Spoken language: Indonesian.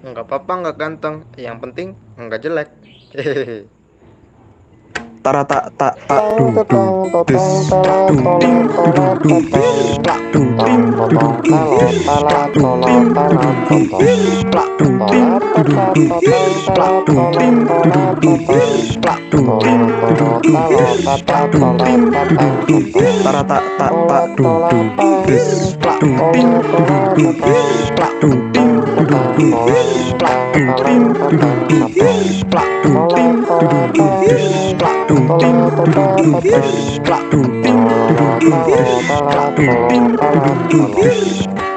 Nggak apa-apa nggak ganteng, yang penting nggak jelek. Hehehe. Tara tak tak tak Totong dung dung totong des totong plak tolot dung ting tolot du dung tolot dung totong plak dung tong ting du totong dung dung talot plak talat dung ting tolot du dung talat dung totong plak dung ting tolat du dung totat dung totong plak talot dung ting tolot du dung tolat dung totong plak dung ting tolot du dung tolot dung talot plak tatat dung tolat ting du dung tatang dung totong tara tak tak tak tolat dung tolat dung tang des plak dung ting tolat du dung tolat dung totong plak dung ting totang du dung totang dung tolang plak tang dung ting talang du dung totang dung totong plak dung ting tolat du dung tolat dung tang plak dung ting tolat du dung totat dung totong plak dung ting du dung tolololo dung talo plak talat dung ting tolo du talat dung dung tolong